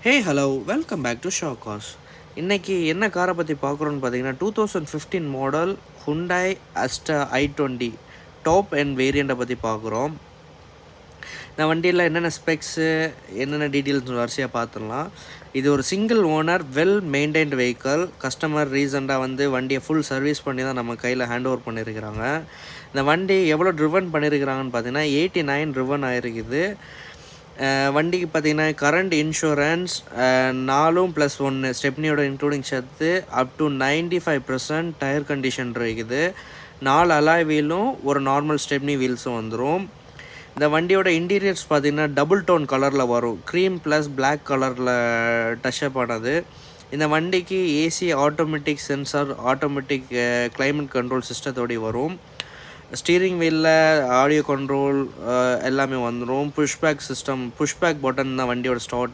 Hey hello welcome back to show cars. இன்றைக்கி என்ன காரை பற்றி பார்க்குறோன்னு பார்த்தீங்கன்னா 2015 model Hyundai Asta i20 top and வேரியண்ட்டை பற்றி பார்க்குறோம். இந்த வண்டியில் என்னென்ன ஸ்பெக்ஸு என்னென்ன டீட்டெயில்ஸ் வரிசையாக பார்த்துடலாம். இது ஒரு single owner well maintained vehicle. Customer ரீசெண்டாக வண்டியை ஃபுல் சர்வீஸ் பண்ணி தான் நம்ம கையில் ஹேண்ட் ஓவர் பண்ணியிருக்கிறாங்க. இந்த வண்டி எவ்வளோ ட்ரிவன் பண்ணியிருக்கிறாங்கன்னு பார்த்தீங்கன்னா 89 ட்ரிவன் ஆகிருக்குது. வண்டிக்கு பார்த்தீங்கன்னா கரண்ட் இன்சூரன்ஸ் 4+1 ஸ்டெப்னியோட இன்க்ளூடிங் சேர்த்து அப் டு 95% டயர் கண்டிஷன் இருக்குது. 4 அலாய் வீலும் ஒரு நார்மல் ஸ்டெப்னி வீல்ஸும் வந்துடும். இந்த வண்டியோட இன்டீரியர்ஸ் பார்த்தீங்கன்னா டபுள் டோன் கலரில் வரும். க்ரீம் ப்ளஸ் பிளாக் கலரில் டச்சப் ஆனது. இந்த வண்டிக்கு AC automatic sensor automatic climate control சிஸ்டத்தோடு வரும். ஸ்டீரிங் வீலில் ஆடியோ கண்ட்ரோல் எல்லாமே வந்துடும். புஷ்பேக் சிஸ்டம் புஷ்பேக் பட்டன் தான் வண்டியோட ஸ்டார்ட்டு.